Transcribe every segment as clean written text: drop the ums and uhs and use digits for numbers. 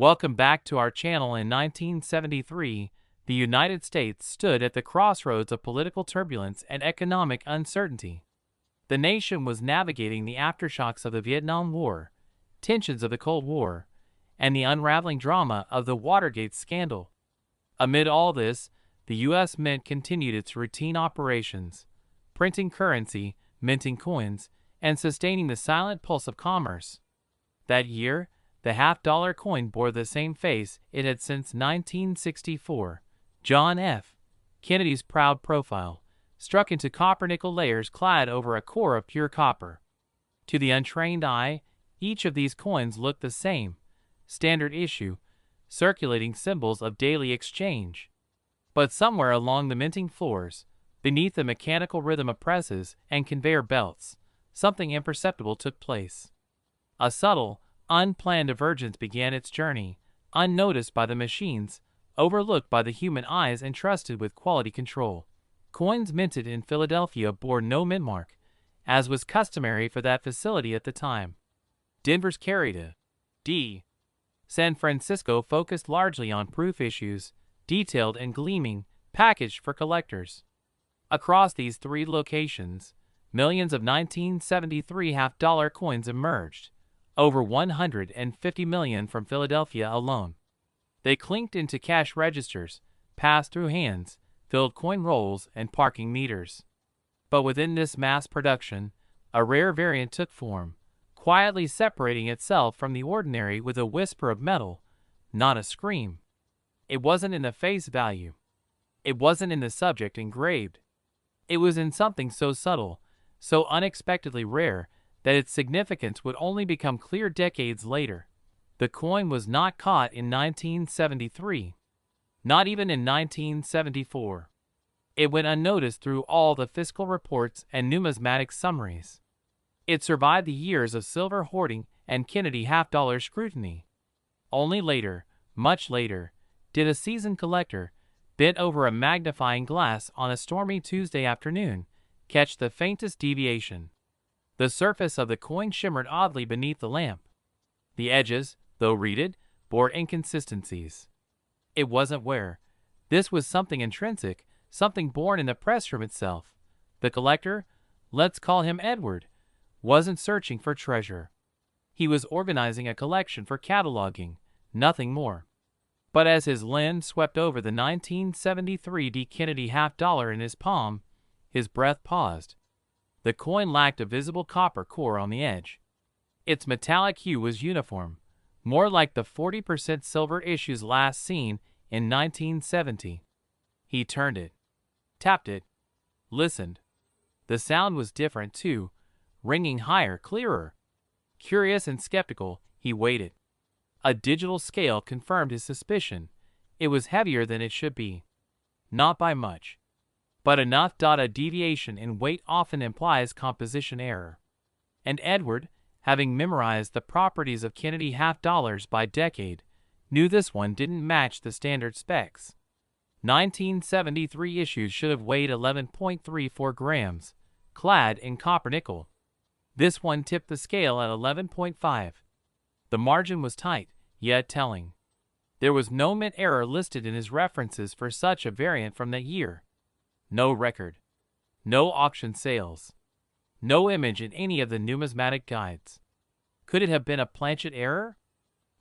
Welcome back to our channel. In 1973, the United States stood at the crossroads of political turbulence and economic uncertainty. The nation was navigating the aftershocks of the Vietnam War, tensions of the Cold War, and the unraveling drama of the Watergate scandal. Amid all this, the U.S. Mint continued its routine operations, printing currency, minting coins, and sustaining the silent pulse of commerce. That year, the half-dollar coin bore the same face it had since 1964. John F. Kennedy's proud profile, struck into copper-nickel layers clad over a core of pure copper. To the untrained eye, each of these coins looked the same, standard issue, circulating symbols of daily exchange. But somewhere along the minting floors, beneath the mechanical rhythm of presses and conveyor belts, something imperceptible took place. A subtle, unplanned divergence began its journey, unnoticed by the machines, overlooked by the human eyes entrusted with quality control. Coins minted in Philadelphia bore no mint mark, as was customary for that facility at the time. Denver's carried a D. San Francisco focused largely on proof issues, detailed and gleaming, packaged for collectors. Across these three locations, millions of 1973 half-dollar coins emerged, over 150 million from Philadelphia alone. They clinked into cash registers, passed through hands, filled coin rolls and parking meters. But within this mass production, a rare variant took form, quietly separating itself from the ordinary with a whisper of metal, not a scream. It wasn't in the face value. It wasn't in the subject engraved. It was in something so subtle, so unexpectedly rare, that its significance would only become clear decades later. The coin was not caught in 1973, not even in 1974. It went unnoticed through all the fiscal reports and numismatic summaries. It survived the years of silver hoarding and Kennedy half-dollar scrutiny. Only later, much later, did a seasoned collector, bent over a magnifying glass on a stormy Tuesday afternoon, catch the faintest deviation. The surface of the coin shimmered oddly beneath the lamp. The edges, though reeded, bore inconsistencies. It wasn't wear. This was something intrinsic, something born in the press room itself. The collector, let's call him Edward, wasn't searching for treasure. He was organizing a collection for cataloging, nothing more. But as his lens swept over the 1973 D. Kennedy half-dollar in his palm, his breath paused. The coin lacked a visible copper core on the edge. Its metallic hue was uniform, more like the 40% silver issues last seen in 1970. He turned it, tapped it, listened. The sound was different too, ringing higher, clearer. Curious and skeptical, he waited. A digital scale confirmed his suspicion. It was heavier than it should be. Not by much, but enough. A deviation in weight often implies composition error. And Edward, having memorized the properties of Kennedy half-dollars by decade, knew this one didn't match the standard specs. 1973 issues should have weighed 11.34 grams, clad in copper nickel. This one tipped the scale at 11.5. The margin was tight, yet telling. There was no mint error listed in his references for such a variant from that year. No record. No auction sales. No image in any of the numismatic guides. Could it have been a planchet error?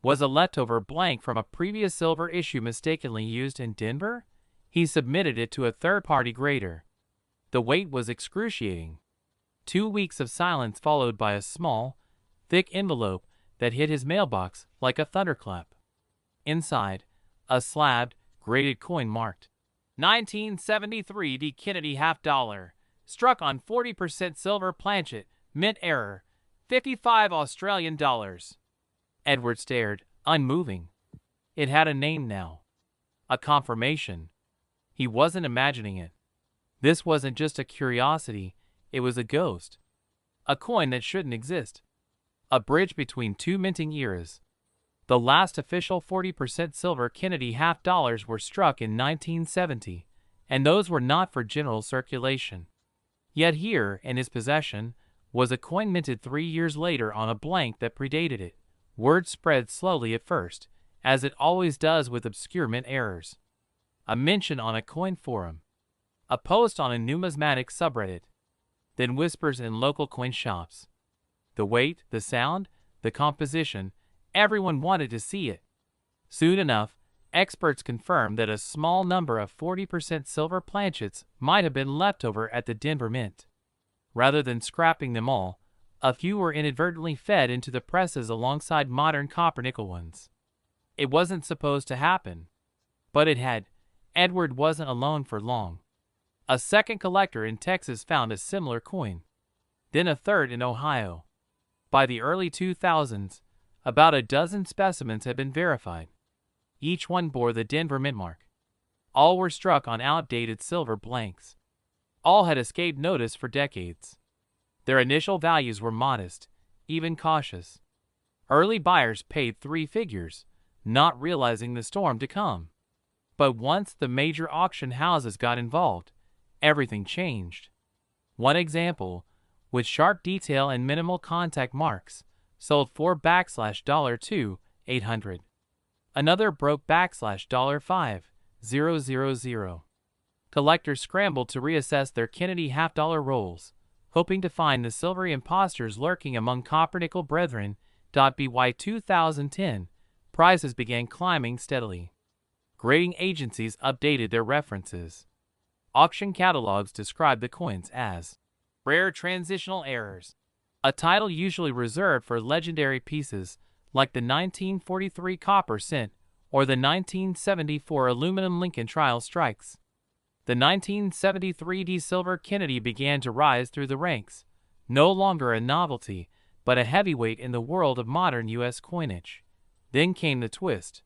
Was a leftover blank from a previous silver issue mistakenly used in Denver? He submitted it to a third-party grader. The weight was excruciating. 2 weeks of silence followed by a small, thick envelope that hit his mailbox like a thunderclap. Inside, a slabbed, graded coin marked 1973 D. Kennedy half-dollar, struck on 40% silver planchet, mint error, 55 Australian dollars. Edward stared, unmoving. It had a name now. A confirmation. He wasn't imagining it. This wasn't just a curiosity, it was a ghost. A coin that shouldn't exist. A bridge between two minting eras. The last official 40% silver Kennedy half-dollars were struck in 1970, and those were not for general circulation. Yet here, in his possession, was a coin minted 3 years later on a blank that predated it. Word spread slowly at first, as it always does with obscure mint errors. A mention on a coin forum. A post on a numismatics subreddit. Then whispers in local coin shops. The weight, the sound, the composition, everyone wanted to see it. Soon enough, experts confirmed that a small number of 40% silver planchets might have been left over at the Denver Mint. Rather than scrapping them all, a few were inadvertently fed into the presses alongside modern copper-nickel ones. It wasn't supposed to happen, but it had. Edward wasn't alone for long. A second collector in Texas found a similar coin, then a third in Ohio. By the early 2000s, about a dozen specimens had been verified. Each one bore the Denver Mint mark. All were struck on outdated silver blanks. All had escaped notice for decades. Their initial values were modest, even cautious. Early buyers paid 3 figures, not realizing the storm to come. But once the major auction houses got involved, everything changed. One example, with sharp detail and minimal contact marks, sold for $2,800. Another broke $5,000. Collectors scrambled to reassess their Kennedy half-dollar rolls, hoping to find the silvery imposters lurking among copper-nickel brethren. By 2010, prices began climbing steadily. Grading agencies updated their references. Auction catalogs described the coins as rare transitional errors, a title usually reserved for legendary pieces like the 1943 copper cent or the 1974 aluminum Lincoln trial strikes. The 1973 silver Kennedy began to rise through the ranks, no longer a novelty, but a heavyweight in the world of modern U.S. coinage. Then came the twist.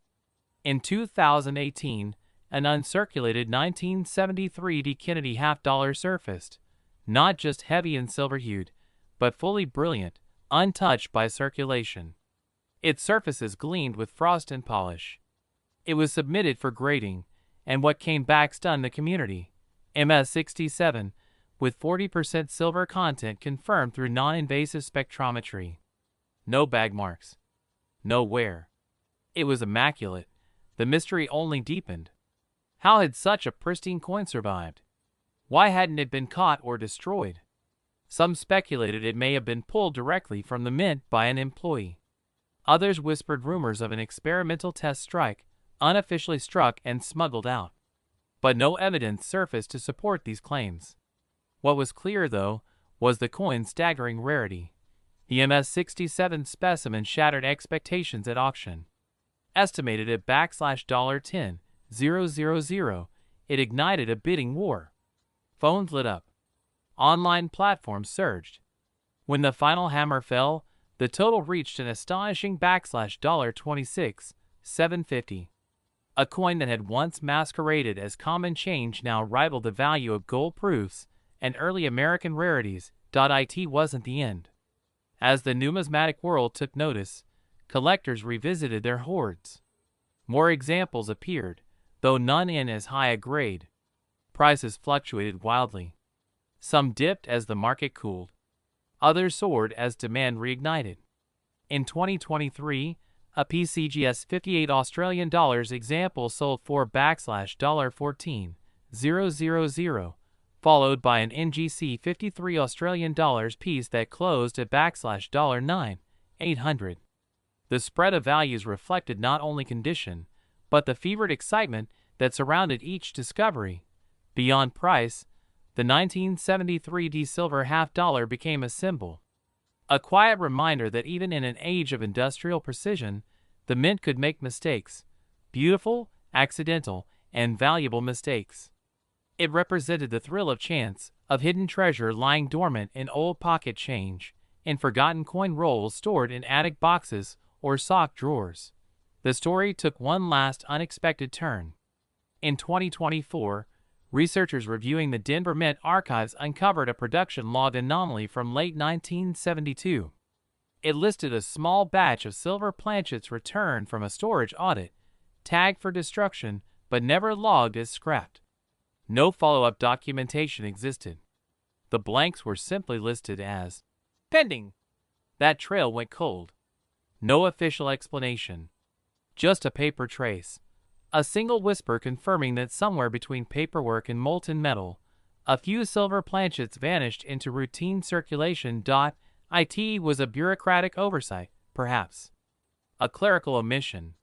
In 2018, an uncirculated 1973 Kennedy half-dollar surfaced, not just heavy and silver-hued, but fully brilliant, untouched by circulation. Its surfaces gleamed with frost and polish. It was submitted for grading, and what came back stunned the community. MS-67, with 40% silver content confirmed through non-invasive spectrometry. No bag marks. No wear. It was immaculate. The mystery only deepened. How had such a pristine coin survived? Why hadn't it been caught or destroyed? Some speculated it may have been pulled directly from the mint by an employee. Others whispered rumors of an experimental test strike, unofficially struck and smuggled out. But no evidence surfaced to support these claims. What was clear, though, was the coin's staggering rarity. The MS-67 specimen shattered expectations at auction. Estimated at $10,000, it ignited a bidding war. Phones lit up. Online platforms surged. When the final hammer fell, the total reached an astonishing $26,750. A coin that had once masqueraded as common change now rivaled the value of gold proofs and early American rarities. It wasn't the end. As the numismatic world took notice, collectors revisited their hoards. More examples appeared, though none in as high a grade. Prices fluctuated wildly. Some dipped as the market cooled. Others soared as demand reignited. In 2023, a PCGS 58 Australian dollars example sold for $14,000, followed by an NGC 53 Australian dollars piece that closed at $9,800. The spread of values reflected not only condition, but the fevered excitement that surrounded each discovery. Beyond price, the 1973 silver half-dollar became a symbol. A quiet reminder that even in an age of industrial precision, the mint could make mistakes, beautiful, accidental, and valuable mistakes. It represented the thrill of chance, of hidden treasure lying dormant in old pocket change, in forgotten coin rolls stored in attic boxes or sock drawers. The story took one last unexpected turn. In 2024, researchers reviewing the Denver Mint archives uncovered a production log anomaly from late 1972. It listed a small batch of silver planchets returned from a storage audit, tagged for destruction, but never logged as scrapped. No follow-up documentation existed. The blanks were simply listed as pending. That trail went cold. No official explanation. Just a paper trace. A single whisper confirming that somewhere between paperwork and molten metal, a few silver planchets vanished into routine circulation. It was a bureaucratic oversight, perhaps. A clerical omission.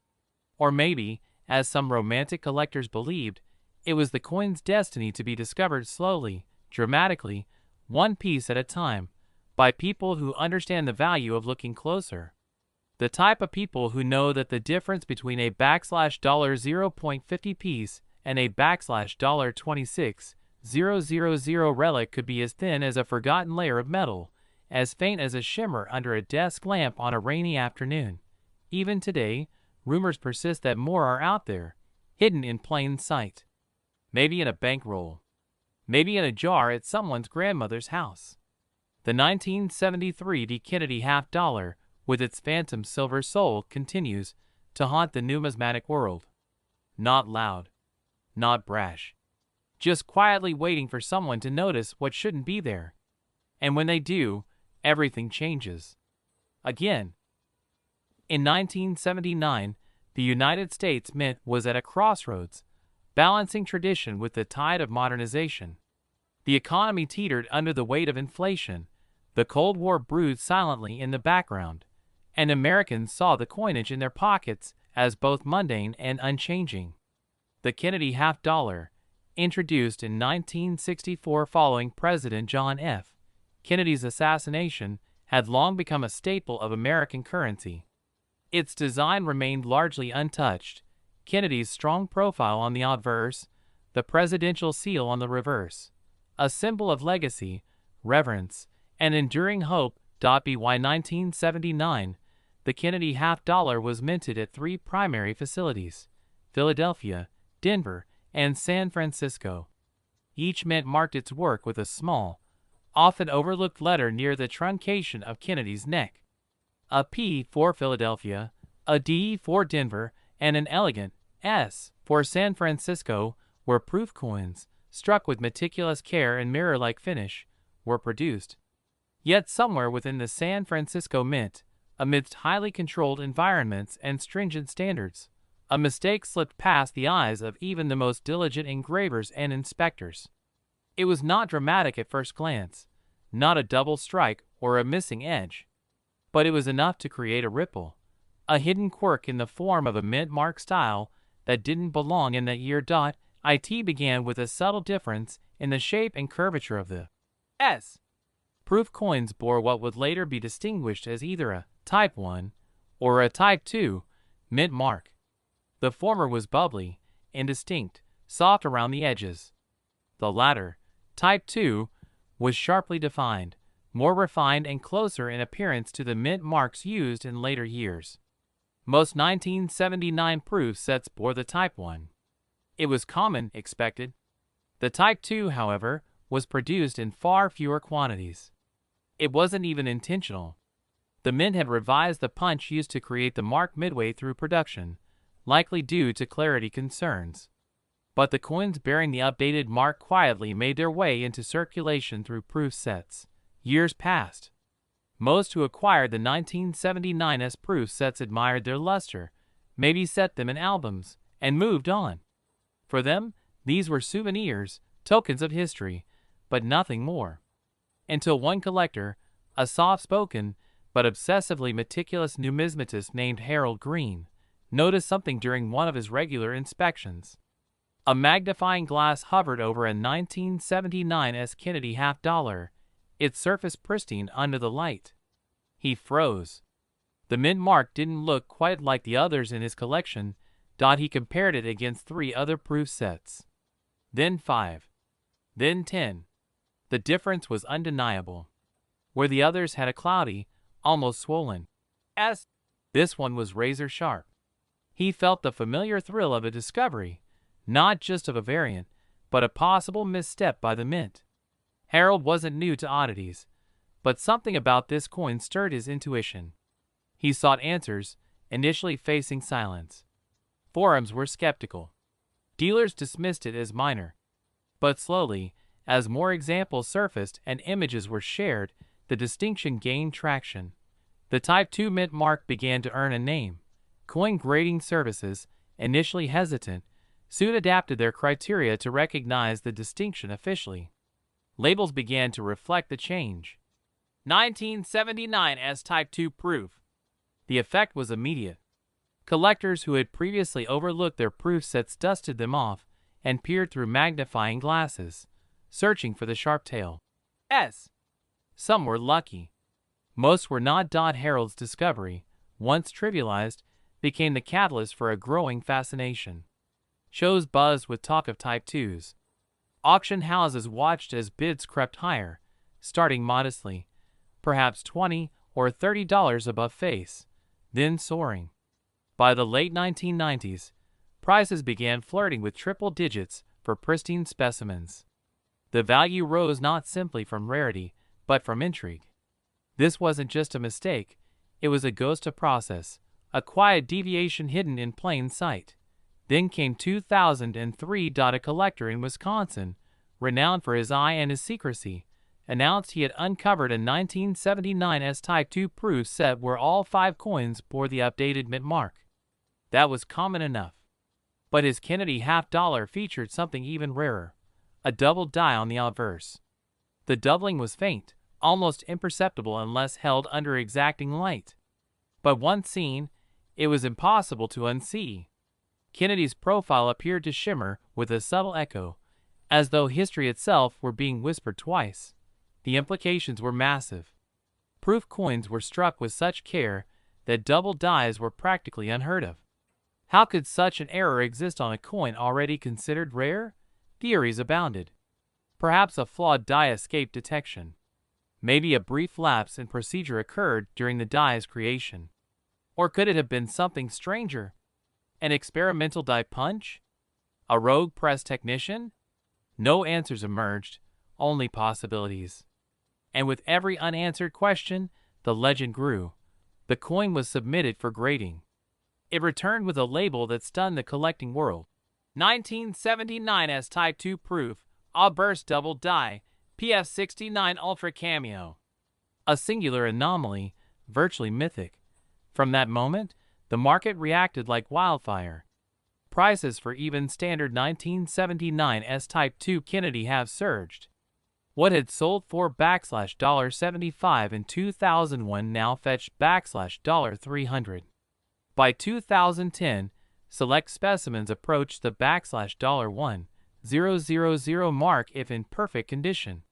Or maybe, as some romantic collectors believed, it was the coin's destiny to be discovered slowly, dramatically, one piece at a time, by people who understand the value of looking closer. The type of people who know that the difference between a $0.50 piece and a $$26,000 relic could be as thin as a forgotten layer of metal, as faint as a shimmer under a desk lamp on a rainy afternoon. Even today, rumors persist that more are out there, hidden in plain sight. Maybe in a bankroll. Maybe in a jar at someone's grandmother's house. The 1973 D. Kennedy half-dollar, with its phantom silver soul, continues to haunt the numismatic world. Not loud. Not brash. Just quietly waiting for someone to notice what shouldn't be there. And when they do, everything changes. Again. In 1979, the United States Mint was at a crossroads, balancing tradition with the tide of modernization. The economy teetered under the weight of inflation. The Cold War brewed silently in the background, and Americans saw the coinage in their pockets as both mundane and unchanging. The Kennedy half-dollar, introduced in 1964 following President John F. Kennedy's assassination, had long become a staple of American currency. Its design remained largely untouched, Kennedy's strong profile on the obverse, the presidential seal on the reverse, a symbol of legacy, reverence, and enduring hope. By 1979, the Kennedy half-dollar was minted at 3 primary facilities: Philadelphia, Denver, and San Francisco. Each mint marked its work with a small, often overlooked letter near the truncation of Kennedy's neck. A P for Philadelphia, a D for Denver, and an elegant S for San Francisco, where proof coins, struck with meticulous care and mirror-like finish, were produced. Yet somewhere within the San Francisco Mint, amidst highly controlled environments and stringent standards, a mistake slipped past the eyes of even the most diligent engravers and inspectors. It was not dramatic at first glance, not a double strike or a missing edge, but it was enough to create a ripple, a hidden quirk in the form of a mint mark style that didn't belong in that year. It began with a subtle difference in the shape and curvature of the S. Proof coins bore what would later be distinguished as either a Type 1 or a Type 2 mint mark. The former was bubbly, indistinct, soft around the edges. The latter, Type 2, was sharply defined, more refined and closer in appearance to the mint marks used in later years. Most 1979 proof sets bore the Type 1. It was common, expected. The Type 2, however, was produced in far fewer quantities. It wasn't even intentional. The mint had revised the punch used to create the mark midway through production, likely due to clarity concerns. But the coins bearing the updated mark quietly made their way into circulation through proof sets. Years passed. Most who acquired the 1979's proof sets admired their luster, maybe set them in albums, and moved on. For them, these were souvenirs, tokens of history, but nothing more. Until one collector, a soft-spoken but obsessively meticulous numismatist named Harold Green, noticed something during one of his regular inspections. A magnifying glass hovered over a 1979's Kennedy half-dollar, its surface pristine under the light. He froze. The mint mark didn't look quite like the others in his collection. He compared it against 3 other proof sets. Then 5. Then 10. The difference was undeniable. Where the others had a cloudy, almost swollen S, this one was razor sharp. He felt the familiar thrill of a discovery, not just of a variant, but a possible misstep by the mint. Harold wasn't new to oddities, but something about this coin stirred his intuition. He sought answers, initially facing silence. Forums were skeptical. Dealers dismissed it as minor. But slowly, as more examples surfaced and images were shared, the distinction gained traction. The Type 2 mint mark began to earn a name. Coin grading services, initially hesitant, soon adapted their criteria to recognize the distinction officially. Labels began to reflect the change. 1979 as Type 2 proof. The effect was immediate. Collectors who had previously overlooked their proof sets dusted them off and peered through magnifying glasses, searching for the sharp tail. Some were lucky. Most were not. Harold's discovery, once trivialized, became the catalyst for a growing fascination. Shows buzzed with talk of Type 2s. Auction houses watched as bids crept higher, starting modestly, perhaps $20 or $30 above face, then soaring. By the late 1990s, prices began flirting with triple digits for pristine specimens. The value rose not simply from rarity, but from intrigue. This wasn't just a mistake, it was a ghost of process, a quiet deviation hidden in plain sight. Then came 2003. A collector in Wisconsin, renowned for his eye and his secrecy, announced he had uncovered a 1979 S Type 2 proof set where all 5 coins bore the updated mint mark. That was common enough. But his Kennedy half-dollar featured something even rarer, a double die on the obverse. The doubling was faint, almost imperceptible unless held under exacting light. But once seen, it was impossible to unsee. Kennedy's profile appeared to shimmer with a subtle echo, as though history itself were being whispered twice. The implications were massive. Proof coins were struck with such care that double dies were practically unheard of. How could such an error exist on a coin already considered rare? Theories abounded. Perhaps a flawed die escaped detection. Maybe a brief lapse in procedure occurred during the die's creation. Or could it have been something stranger? An experimental die punch? A rogue press technician? No answers emerged, only possibilities. And with every unanswered question, the legend grew. The coin was submitted for grading. It returned with a label that stunned the collecting world. 1979 as Type 2 proof, Burst double die, PF69 Ultra Cameo. A singular anomaly, virtually mythic. From that moment, the market reacted like wildfire. Prices for even standard 1979 S Type 2 Kennedy have surged. What had sold for $75 in 2001 now fetched $300. By 2010, select specimens approached the $1,000 mark if in perfect condition.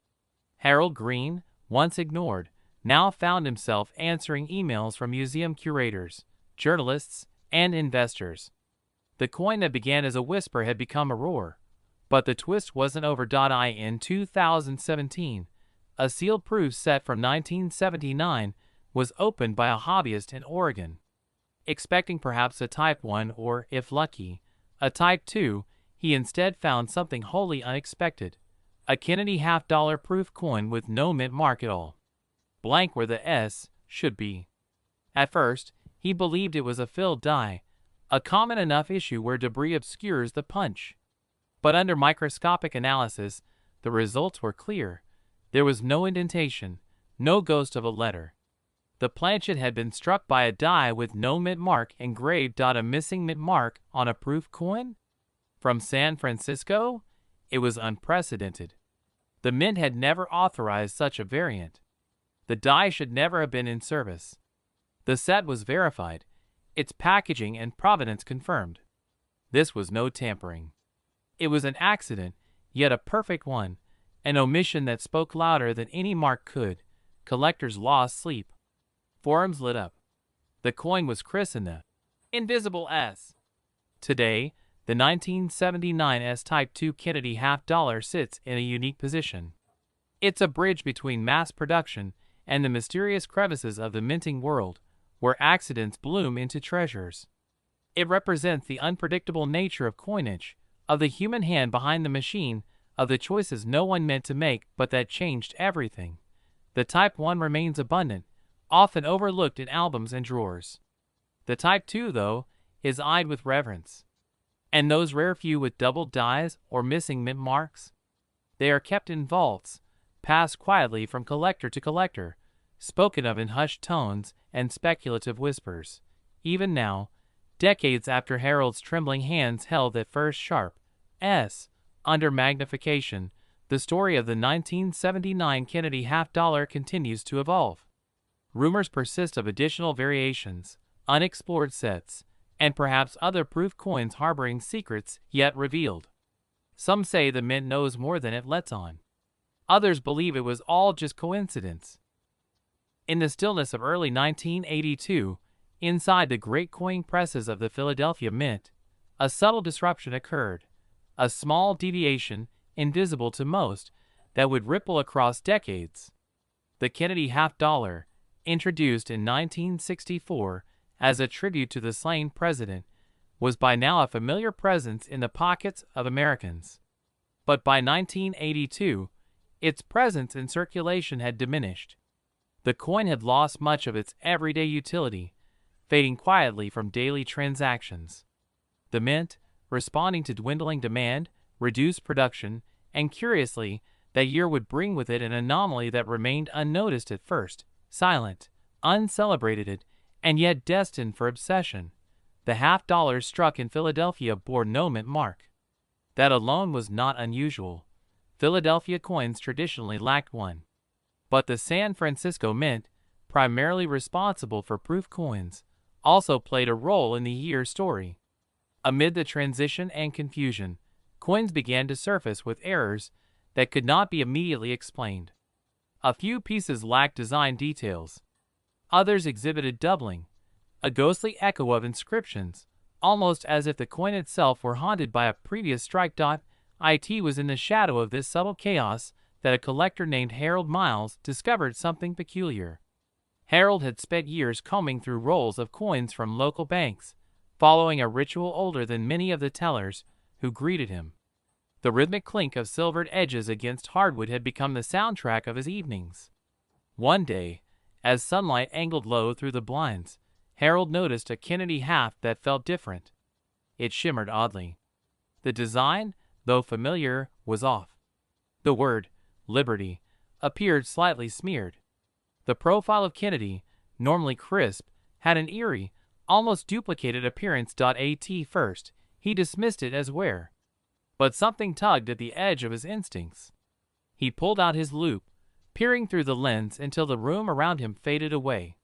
Harold Green, once ignored, now found himself answering emails from museum curators, journalists, and investors. The coin that began as a whisper had become a roar. But the twist wasn't over. In 2017, a sealed proof set from 1979 was opened by a hobbyist in Oregon. Expecting perhaps a Type 1 or, if lucky, a Type 2, he instead found something wholly unexpected. A Kennedy half-dollar proof coin with no mint mark at all. Blank where the S should be. At first, he believed it was a filled die, a common enough issue where debris obscures the punch. But under microscopic analysis, the results were clear. There was no indentation, no ghost of a letter. The planchet had been struck by a die with no mint mark engraved. A missing mint mark on a proof coin? From San Francisco? It was unprecedented. The mint had never authorized such a variant. The die should never have been in service. The set was verified, its packaging and provenance confirmed. This was no tampering. It was an accident, yet a perfect one, an omission that spoke louder than any mark could. Collectors lost sleep. Forums lit up. The coin was christened the Invisible S. Today, the 1979 S Type 2 Kennedy half-dollar sits in a unique position. It's a bridge between mass production and the mysterious crevices of the minting world, where accidents bloom into treasures. It represents the unpredictable nature of coinage, of the human hand behind the machine, of the choices no one meant to make but that changed everything. The Type 1 remains abundant, often overlooked in albums and drawers. The Type 2, though, is eyed with reverence. And those rare few with double dies or missing mint marks? They are kept in vaults, passed quietly from collector to collector, spoken of in hushed tones and speculative whispers. Even now, decades after Harold's trembling hands held that first sharp S. Under magnification, the story of the 1979 Kennedy half-dollar continues to evolve. Rumors persist of additional variations, unexplored sets, and perhaps other proof coins harboring secrets yet revealed. Some say the mint knows more than it lets on. Others believe it was all just coincidence. In the stillness of early 1982, inside the great coin presses of the Philadelphia Mint, a subtle disruption occurred, a small deviation, invisible to most, that would ripple across decades. The Kennedy half-dollar, introduced in 1964 as a tribute to the slain president, was by now a familiar presence in the pockets of Americans. But by 1982, its presence in circulation had diminished. The coin had lost much of its everyday utility, fading quietly from daily transactions. The mint, responding to dwindling demand, reduced production, and curiously, that year would bring with it an anomaly that remained unnoticed at first, silent, uncelebrated, and yet destined for obsession. The half-dollar struck in Philadelphia bore no mint mark. That alone was not unusual. Philadelphia coins traditionally lacked one. But the San Francisco Mint, primarily responsible for proof coins, also played a role in the year's story. Amid the transition and confusion, coins began to surface with errors that could not be immediately explained. A few pieces lacked design details. Others exhibited doubling, a ghostly echo of inscriptions, almost as if the coin itself were haunted by a previous strike. It was in the shadow of this subtle chaos that a collector named Harold Miles discovered something peculiar. Harold had spent years combing through rolls of coins from local banks, following a ritual older than many of the tellers who greeted him. The rhythmic clink of silvered edges against hardwood had become the soundtrack of his evenings. One day, as sunlight angled low through the blinds, Harold noticed a Kennedy half that felt different. It shimmered oddly. The design, though familiar, was off. The word, Liberty, appeared slightly smeared. The profile of Kennedy, normally crisp, had an eerie, almost duplicated appearance. At first, he dismissed it as wear. But something tugged at the edge of his instincts. He pulled out his loupe, peering through the lens until the room around him faded away.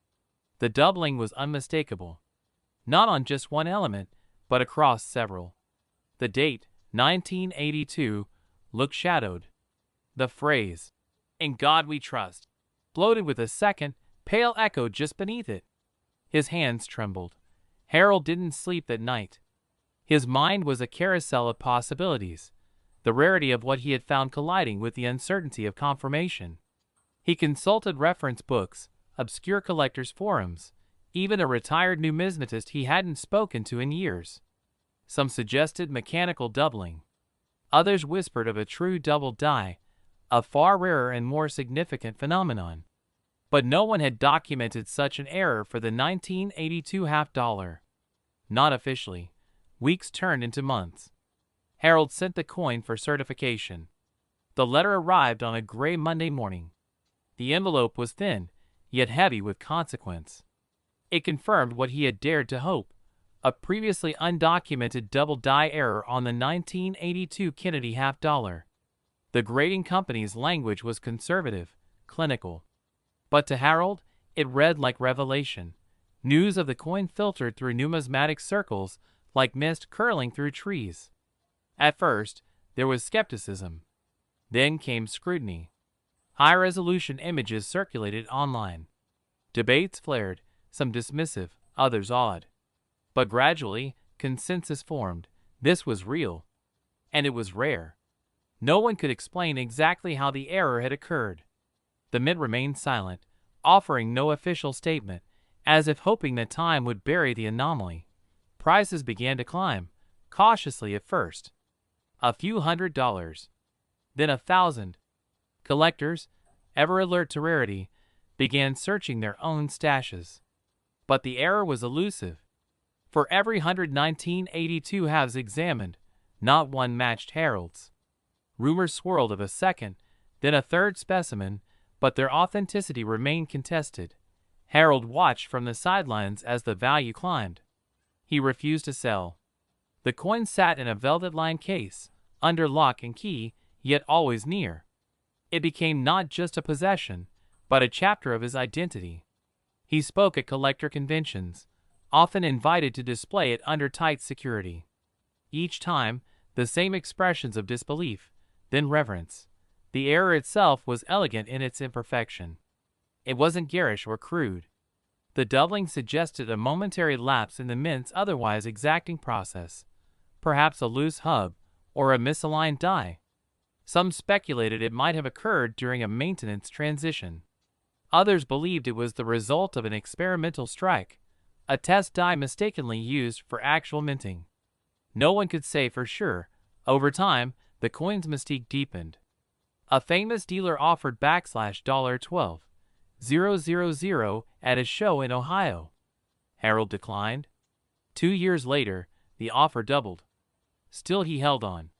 The doubling was unmistakable. Not on just one element, but across several. The date, 1982, looked shadowed. The phrase, "In God we trust," floated with a second, pale echo just beneath it. His hands trembled. Harold didn't sleep that night. His mind was a carousel of possibilities, the rarity of what he had found colliding with the uncertainty of confirmation. He consulted reference books, obscure collectors' forums, even a retired numismatist he hadn't spoken to in years. Some suggested mechanical doubling. Others whispered of a true double die, a far rarer and more significant phenomenon. But no one had documented such an error for the 1982 half-dollar. Not officially. Weeks turned into months. Harold sent the coin for certification. The letter arrived on a gray Monday morning. The envelope was thin, yet heavy with consequence. It confirmed what he had dared to hope, a previously undocumented double die error on the 1982 Kennedy half-dollar. The grading company's language was conservative, clinical. But to Harold, it read like revelation. News of the coin filtered through numismatics circles like mist curling through trees. At first, there was skepticism. Then came scrutiny. High-resolution images circulated online. Debates flared, some dismissive, others awed. But gradually, consensus formed. This was real. And it was rare. No one could explain exactly how the error had occurred. The Mint remained silent, offering no official statement, as if hoping that time would bury the anomaly. Prices began to climb, cautiously at first. A few $100s. Then 1,000. Collectors, ever alert to rarity, began searching their own stashes. But the error was elusive. For every 1982 halves examined, not one matched Harold's. Rumors swirled of a second, then a third specimen, but their authenticity remained contested. Harold watched from the sidelines as the value climbed. He refused to sell. The coin sat in a velvet-lined case, under lock and key, yet always near. It became not just a possession, but a chapter of his identity. He spoke at collector conventions, often invited to display it under tight security. Each time, the same expressions of disbelief, then reverence. The error itself was elegant in its imperfection. It wasn't garish or crude. The doubling suggested a momentary lapse in the mint's otherwise exacting process, perhaps a loose hub or a misaligned die. Some speculated it might have occurred during a maintenance transition. Others believed it was the result of an experimental strike, a test die mistakenly used for actual minting. No one could say for sure. Over time, the coin's mystique deepened. A famous dealer offered $12,000 at a show in Ohio. Harold declined. 2 years later, the offer doubled. Still he held on.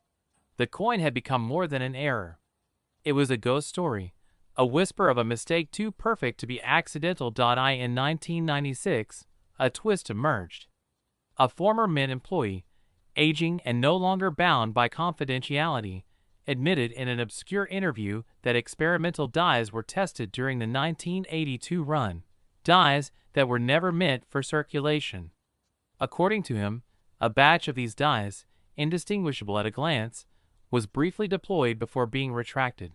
The coin had become more than an error. It was a ghost story, a whisper of a mistake too perfect to be accidental. In 1996, a twist emerged. A former mint employee, aging and no longer bound by confidentiality, admitted in an obscure interview that experimental dies were tested during the 1982 run, dies that were never meant for circulation. According to him, a batch of these dies, indistinguishable at a glance, was briefly deployed before being retracted.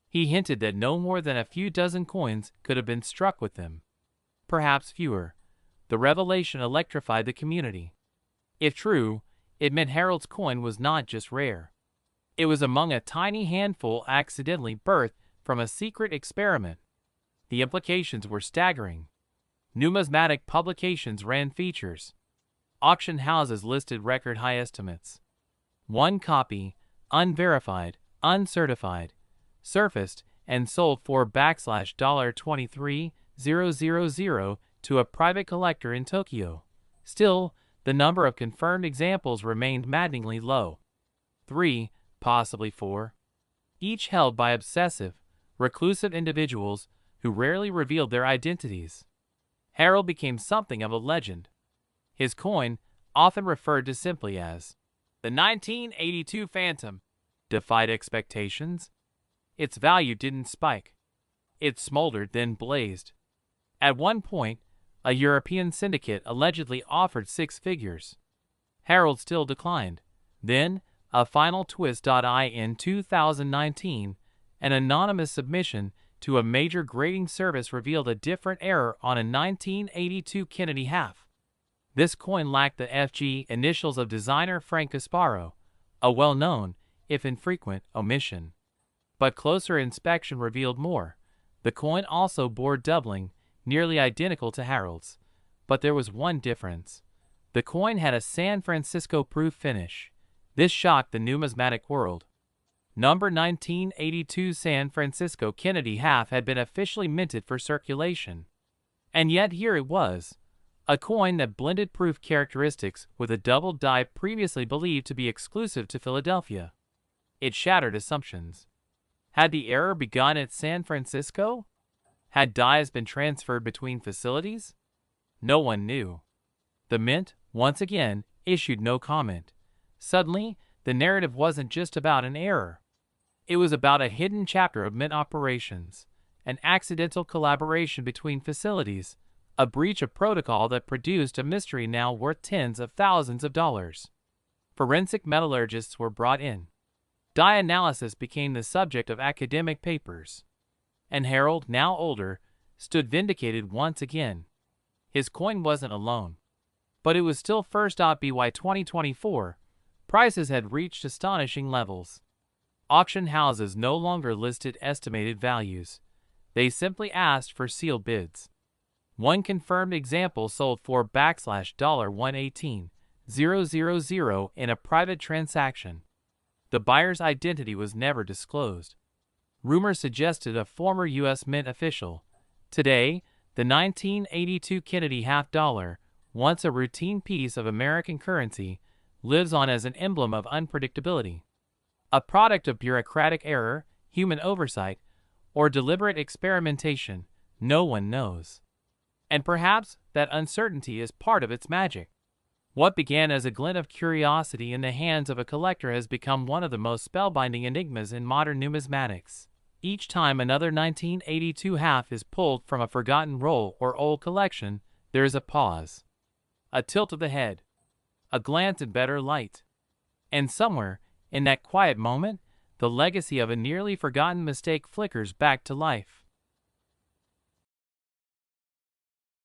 He hinted that no more than a few dozen coins could have been struck with them. Perhaps fewer. The revelation electrified the community. If true, it meant Harold's coin was not just rare. It was among a tiny handful accidentally birthed from a secret experiment. The implications were staggering. Numismatic publications ran features. Auction houses listed record high estimates. One copy, unverified, uncertified, surfaced and sold for $23,000 to a private collector in Tokyo. Still, the number of confirmed examples remained maddeningly low. 3, possibly 4. Each held by obsessive, reclusive individuals who rarely revealed their identities. Harold became something of a legend. His coin, often referred to simply as the 1982 Phantom, defied expectations. Its value didn't spike. It smoldered, then blazed. At one point, a European syndicate allegedly offered 6 figures. Harold still declined. Then, a final twist. In 2019, an anonymous submission to a major grading service revealed a different error on a 1982 Kennedy half. This coin lacked the FG initials of designer Frank Gasparo, a well-known, if infrequent, omission. But closer inspection revealed more. The coin also bore doubling, nearly identical to Harold's. But there was one difference. The coin had a San Francisco-proof finish. This shocked the numismatic world. Number 1982 San Francisco Kennedy half had been officially minted for circulation. And yet here it was, a coin that blended proof characteristics with a double die previously believed to be exclusive to Philadelphia. It shattered assumptions. Had the error begun at San Francisco? Had dies been transferred between facilities? No one knew. The mint, once again, issued no comment. Suddenly, the narrative wasn't just about an error. It was about a hidden chapter of mint operations, an accidental collaboration between facilities, a breach of protocol that produced a mystery now worth tens of thousands of dollars. Forensic metallurgists were brought in. Die analysis became the subject of academic papers. And Harold, now older, stood vindicated once again. His coin wasn't alone. But it was still first. By 2024, prices had reached astonishing levels. Auction houses no longer listed estimated values. They simply asked for sealed bids. One confirmed example sold for $118,000 in a private transaction. The buyer's identity was never disclosed. Rumors suggested a former U.S. Mint official. Today, the 1982 Kennedy $50, once a routine piece of American currency, lives on as an emblem of unpredictability. A product of bureaucratic error, human oversight, or deliberate experimentation, no one knows. And perhaps that uncertainty is part of its magic. What began as a glint of curiosity in the hands of a collector has become one of the most spellbinding enigmas in modern numismatics. Each time another 1982 half is pulled from a forgotten roll or old collection, there is a pause, a tilt of the head, a glance in better light. And somewhere, in that quiet moment, the legacy of a nearly forgotten mistake flickers back to life.